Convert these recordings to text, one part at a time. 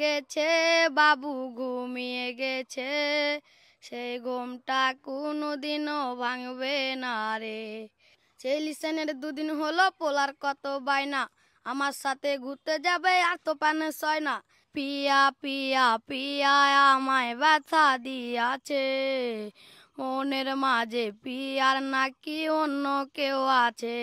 গেছে বাবু ঘুমিয়ে গেছে, সেই ঘুমটা কোনোদিনও ভাঙবে না রে। সেই লিসেনের দুদিন হলো পোলার কত বায়না, আমার সাথে ঘুরতে যাবে আর তো পানে সয় না। পিয়া পিয়া পিয়া আমায় ব্যথা দিয়াছে, মনের মাঝে পিয়ার নাকি অন্য কেউ আছে।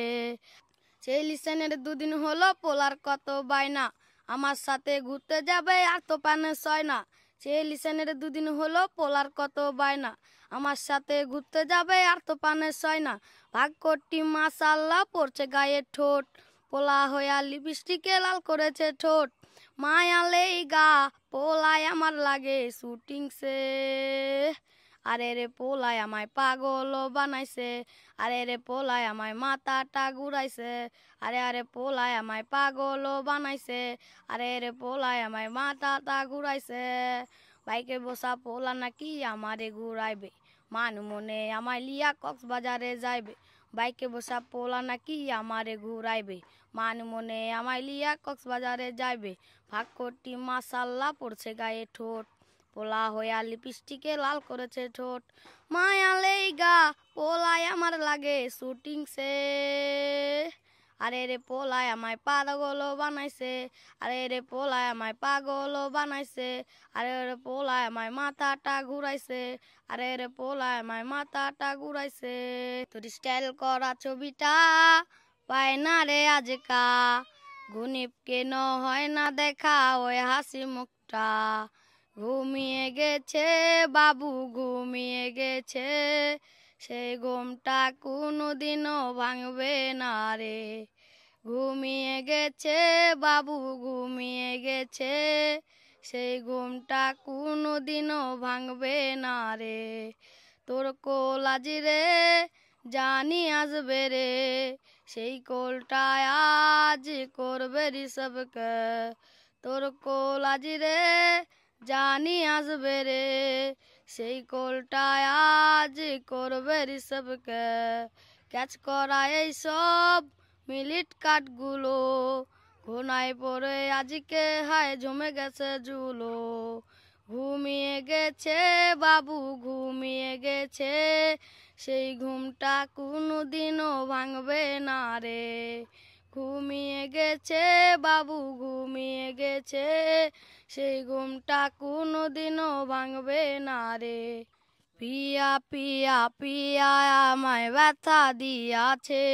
সেই লিসেনের দুদিন হলো পোলার কত বায়না, আমার সাথে ঘুরতে যাবে আর তো পানে সয় না। সেই লিসেনের দুদিন হলো পোলার কত বায়না, আমার সাথে ঘুরতে যাবে আর তো পানে সয় না। ভাগ্যটি মাশাআল্লাহ পড়ছে গায়ে ঠোঁট, পোলা হইয়া লিপস্টিকে লাল করেছে ঠোঁট। মায়ালেই গা পোলায় আমার লাগে শুটিং সে, আরে রে পোলায় আমায় পাগল বানাইছে, আরে রে পোলায় আমায় মাথাটা ঘুরাইছে, আরে আরে পোলায় আমায় পাগল বানাইছে, আরে রে পোলায় আমায় মাথাটা ঘুরাইছে। বাইকে বসা পোলা নাকি আমারে ঘুরাইবে, মান মনে আমায় লিয়া কক্সবাজারে যাইবে। বাইকে বসা পোলা নাকি আমারে ঘুরাইবে, মান মনে আমায় লিয়া কক্সবাজারে যাইবে। ভাগ্যটি মাশাআল্লাহ পড়ছে গায়ে ঠোঁট, পোলা হইয়া লিপস্টিকে লাল করেছে ঠোঁট। মায়ালেই গা পোলায় আমার লাগে শুটিং সে, আরে রে পোলায় আমায় পাগল বানাইছে, আরে রে পোলায় আমায় পাগল বানাইছে, আরে রে পোলায় আমায় মাথাটা ঘুরাইছে, আরে রে পোলায় আমায় মাথাটা ঘুরাইছে। তোর স্টাইল করা ছবিটা পায় না রে আজকা, গুনিপ কেন হয় না দেখা ওই হাসি মুখটা। ঘুমিয়ে গেছে বাবু ঘুমিয়ে গেছে, সেই ঘুমটা কোনোদিনও ভাঙবে না রে। ঘুমিয়ে গেছে বাবু ঘুমিয়ে গেছে, সেই ঘুমটা কোনোদিনও ভাঙবে না রে। তোর কোল আজি রে জানি আসবে রে, সেই কোলটা আজ করবে রিসবকে। তোর কোল আজি রে জানি আসবে রে, সেই কোলটা আজ করবে রিসবকে। ক্যাচ করা এই সব মিলিট কাঠগুলো, ঘনায় পড়ে আজকে হায় জমে গেছে জুলো। ঘুমিয়ে গেছে বাবু ঘুমিয়ে গেছে, সেই ঘুমটা কোনোদিনও ভাঙবে না রে। ঘুমিয়ে গেছে বাবু ঘুমিয়ে গেছে, সেই ঘুমটা কোনোদিনও ভাঙবে না রে। পিয়া পিয়া পিয়া আমায় ব্যথা দিয়াছে,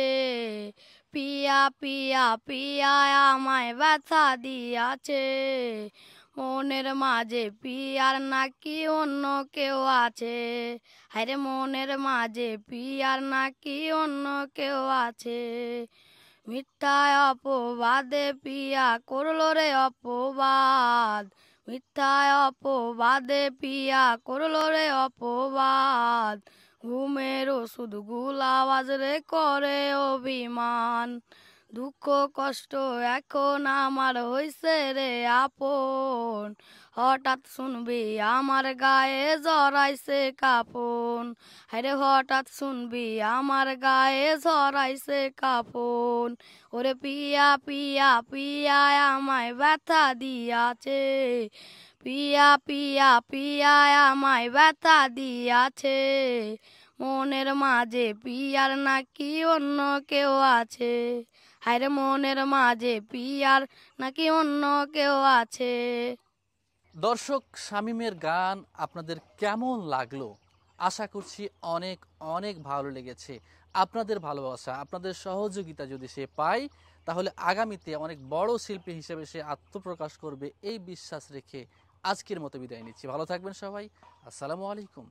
পিয়া পিয়া পিয়া আমায় ব্যথা দিয়াছে, মনের মাঝে পিয়ার নাকি অন্য কেউ আছে। হায়রে মনের মাঝে পিয়ার নাকি অন্য কেউ আছে। মিথ্যায় অপবাদে পিয়া করলো রে অপবাদ, মিথ্যায় অপবাদে পিয়া করলো রে অপবাদ। ঘুমের ওষুধ গুলাবাজ রে করে অভিমান, দুঃখ কষ্ট এখন আমার হইছে রে আপন। হঠাৎ শুনবি আমার গায়ে জড়াইছে কাপন, হায়রে হঠাৎ শুনবি আমার গায়ে জড়াইছে কাপন। ওরে পিয়া পিয়া পিয়া আমায় ব্যথা দিয়াছে, পিয়া পিয়া পিয়া আমায় ব্যথা দিয়াছে, মনের মাঝে পিয়ার নাকি অন্য কেউ আছে। হায়রে মনের মাঝে পিয়ার নাকি অন্য কেউ আছে। দর্শক, শামীমের গান আপনাদের কেমন লাগলো? আশা করছি অনেক অনেক ভালো লেগেছে। আপনাদের ভালোবাসা আপনাদের সহযোগিতা যদি সে পায়, তাহলে আগামীতে অনেক বড় শিল্পী হিসেবে সে আত্মপ্রকাশ করবে, এই বিশ্বাস রেখে আজকের মতো বিদায় নিচ্ছি। ভালো থাকবেন সবাই। আসসালামু আলাইকুম।